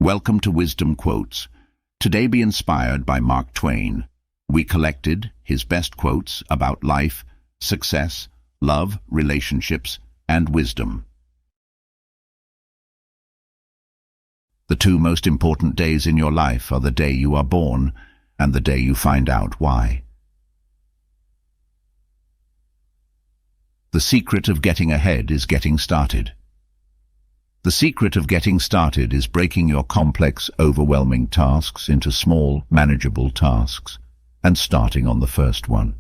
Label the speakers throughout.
Speaker 1: Welcome to Wisdom Quotes. Today be inspired by Mark Twain. We collected his best quotes about life, success, love, relationships, and wisdom. The two most important days in your life are the day you are born and the day you find out why. The secret of getting ahead is getting started. The secret of getting started is breaking your complex, overwhelming tasks into small, manageable tasks and starting on the first one.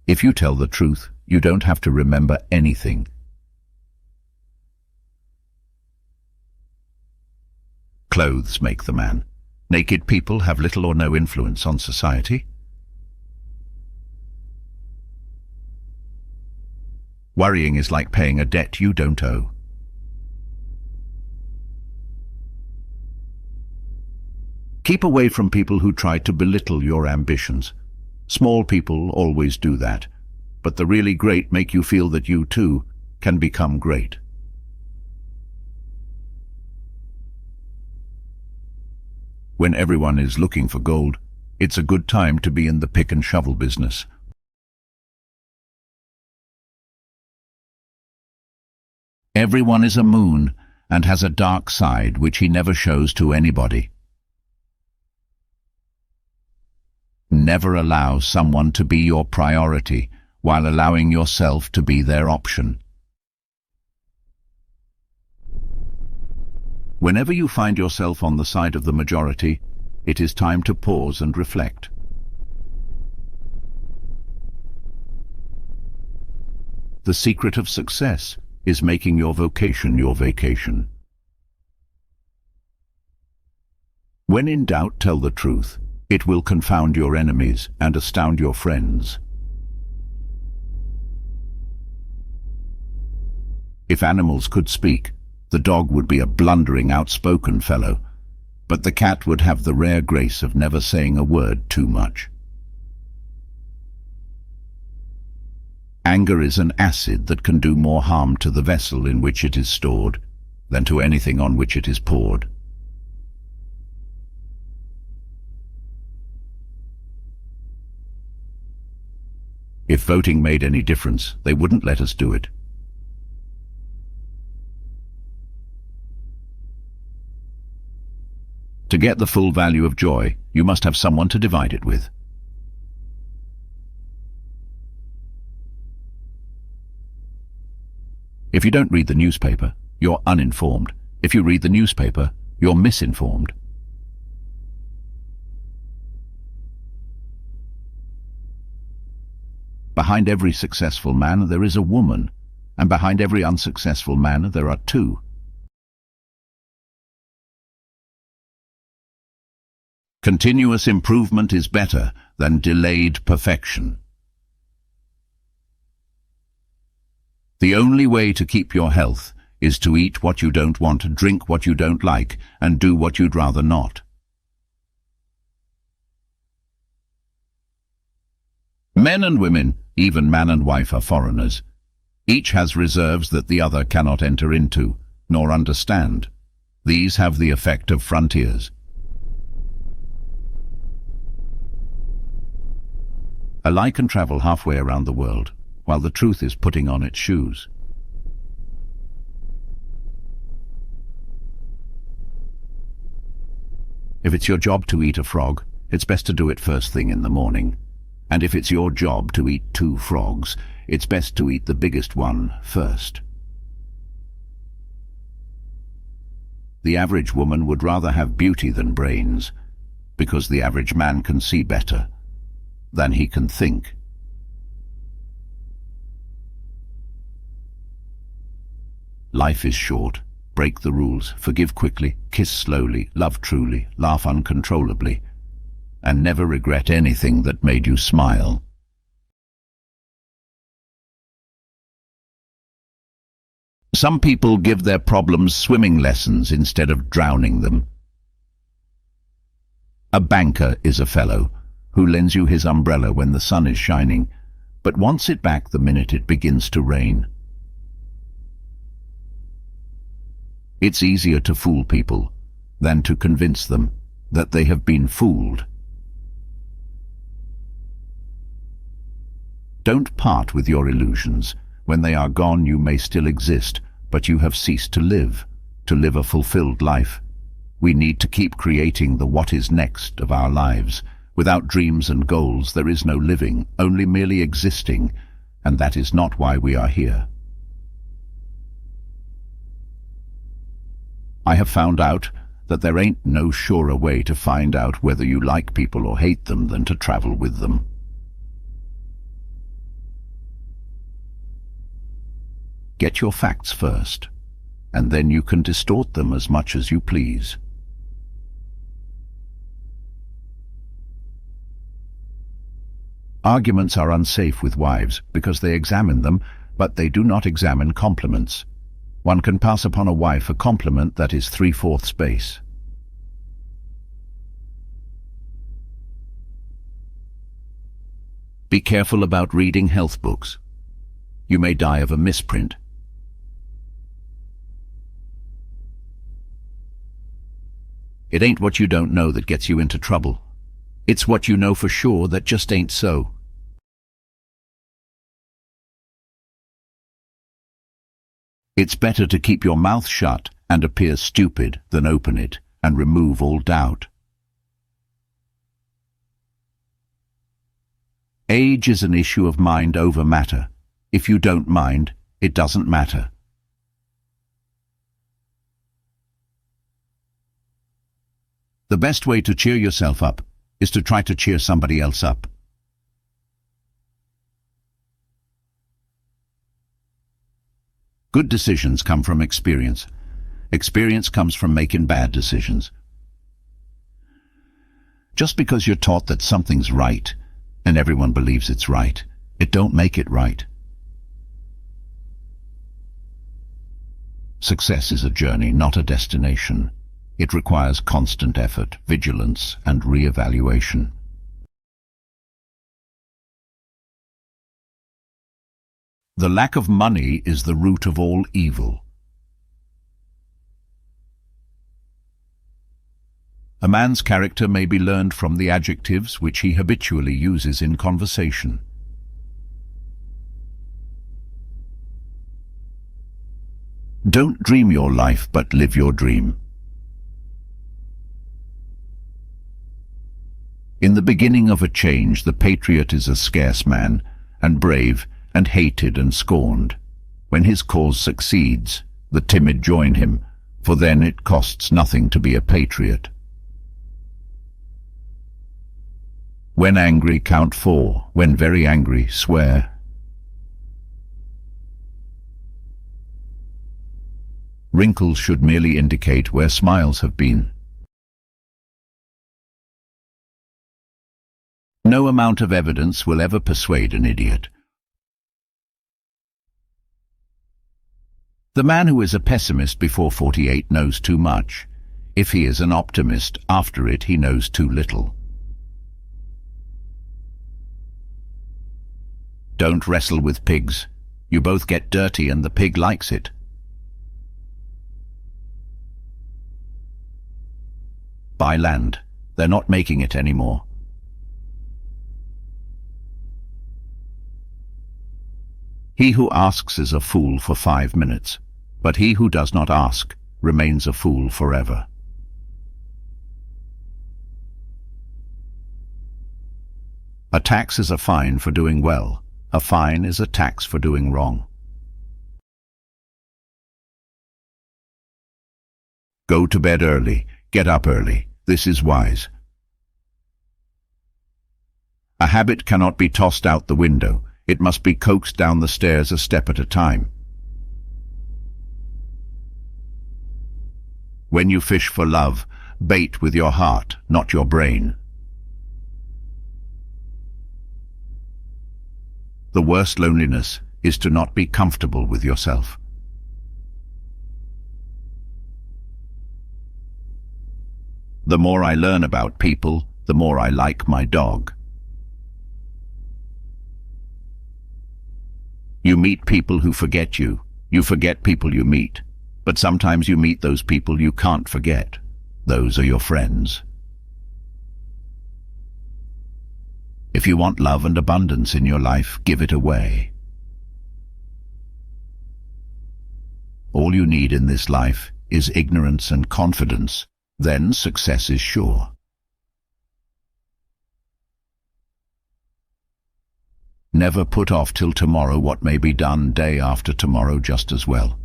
Speaker 1: If you tell the truth, you don't have to remember anything. Clothes make the man. Naked people have little or no influence on society. Worrying is like paying a debt you don't owe. Keep away from people who try to belittle your ambitions. Small people always do that, but the really great make you feel that you, too, can become great. When everyone is looking for gold, it's a good time to be in the pick and shovel business. Everyone is a moon and has a dark side which he never shows to anybody. Never allow someone to be your priority while allowing yourself to be their option. Whenever you find yourself on the side of the majority, it is time to pause and reflect. The secret of success is making your vocation your vacation. When in doubt, tell the truth. It will confound your enemies and astound your friends. If animals could speak, the dog would be a blundering, outspoken fellow, but the cat would have the rare grace of never saying a word too much. Anger is an acid that can do more harm to the vessel in which it is stored than to anything on which it is poured. If voting made any difference, they wouldn't let us do it. To get the full value of joy, you must have someone to divide it with. If you don't read the newspaper, you're uninformed. If you read the newspaper, you're misinformed. Behind every successful man there is a woman, and behind every unsuccessful man there are two. Continuous improvement is better than delayed perfection. The only way to keep your health is to eat what you don't want, drink what you don't like, and do what you'd rather not. Men and women, even man and wife, are foreigners. Each has reserves that the other cannot enter into, nor understand. These have the effect of frontiers. A lie can travel halfway around the world, while the truth is putting on its shoes. If it's your job to eat a frog, it's best to do it first thing in the morning. And if it's your job to eat 2 frogs, it's best to eat the biggest one first. The average woman would rather have beauty than brains, because the average man can see better than he can think. Life is short. Break the rules, forgive quickly, kiss slowly, love truly, laugh uncontrollably, and never regret anything that made you smile. Some people give their problems swimming lessons instead of drowning them. A banker is a fellow who lends you his umbrella when the sun is shining, but wants it back the minute it begins to rain. It's easier to fool people than to convince them that they have been fooled. Don't part with your illusions. When they are gone, you may still exist, but you have ceased to live a fulfilled life. We need to keep creating the what is next of our lives. Without dreams and goals, there is no living, only merely existing, and that is not why we are here. I have found out that there ain't no surer way to find out whether you like people or hate them than to travel with them. Get your facts first, and then you can distort them as much as you please. Arguments are unsafe with wives because they examine them, but they do not examine compliments. One can pass upon a wife a compliment that is 3/4 space. Be careful about reading health books. You may die of a misprint. It ain't what you don't know that gets you into trouble. It's what you know for sure that just ain't so. It's better to keep your mouth shut and appear stupid than open it and remove all doubt. Age is an issue of mind over matter. If you don't mind, it doesn't matter. The best way to cheer yourself up is to try to cheer somebody else up. Good decisions come from experience. Experience comes from making bad decisions. Just because you're taught that something's right, and everyone believes it's right, it don't make it right. Success is a journey, not a destination. It requires constant effort, vigilance, and re-evaluation. The lack of money is the root of all evil. A man's character may be learned from the adjectives which he habitually uses in conversation. Don't dream your life, but live your dream. In the beginning of a change, the patriot is a scarce man, and brave, and hated and scorned. When his cause succeeds, the timid join him, for then it costs nothing to be a patriot. When angry, count 4. When very angry, swear. Wrinkles should merely indicate where smiles have been. No amount of evidence will ever persuade an idiot. The man who is a pessimist before 48 knows too much. If he is an optimist after it, he knows too little. Don't wrestle with pigs. You both get dirty and the pig likes it. Buy land. They're not making it anymore. He who asks is a fool for 5 minutes, but he who does not ask remains a fool forever. A tax is a fine for doing well. A fine is a tax for doing wrong. Go to bed early. Get up early. This is wise. A habit cannot be tossed out the window. It must be coaxed down the stairs a step at a time. When you fish for love, bait with your heart, not your brain. The worst loneliness is to not be comfortable with yourself. The more I learn about people, the more I like my dog. You meet people who forget you. You forget people you meet. But sometimes you meet those people you can't forget. Those are your friends. If you want love and abundance in your life, give it away. All you need in this life is ignorance and confidence. Then success is sure. Never put off till tomorrow what may be done day after tomorrow just as well.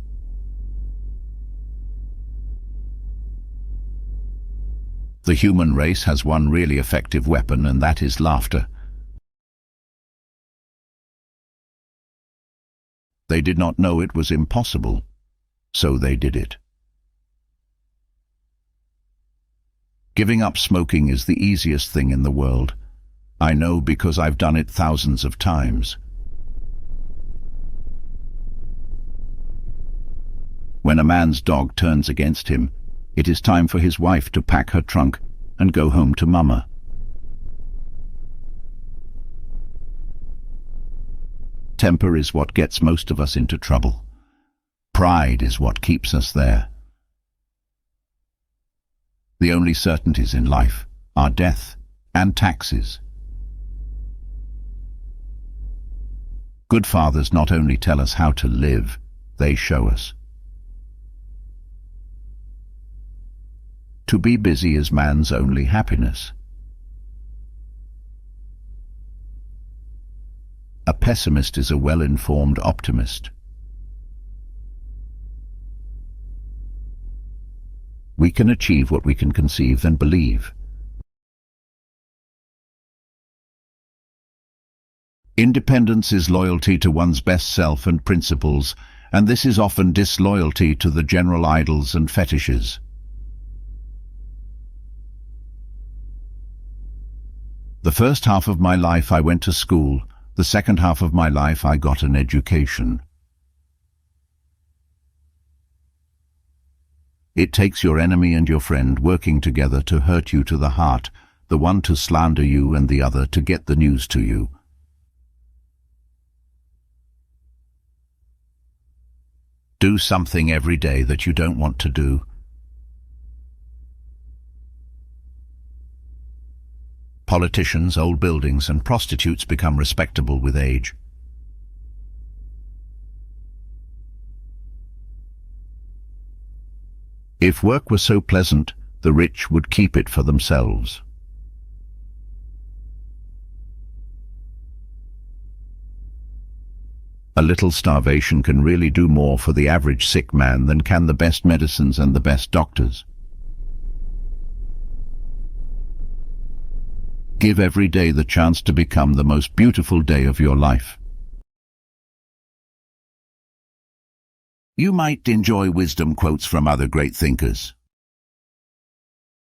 Speaker 1: The human race has one really effective weapon, and that is laughter. They did not know it was impossible, so they did it. Giving up smoking is the easiest thing in the world. I know because I've done it thousands of times. When a man's dog turns against him, it is time for his wife to pack her trunk and go home to Mama. Temper is what gets most of us into trouble. Pride is what keeps us there. The only certainties in life are death and taxes. Good fathers not only tell us how to live, they show us. To be busy is man's only happiness. A pessimist is a well-informed optimist. We can achieve what we can conceive and believe. Independence is loyalty to one's best self and principles, and this is often disloyalty to the general idols and fetishes. The first half of my life I went to school. The second half of my life I got an education. It takes your enemy and your friend working together to hurt you to the heart, the one to slander you and the other to get the news to you. Do something every day that you don't want to do. Politicians, old buildings, and prostitutes become respectable with age. If work was so pleasant, the rich would keep it for themselves. A little starvation can really do more for the average sick man than can the best medicines and the best doctors. Give every day the chance to become the most beautiful day of your life. You might enjoy wisdom quotes from other great thinkers.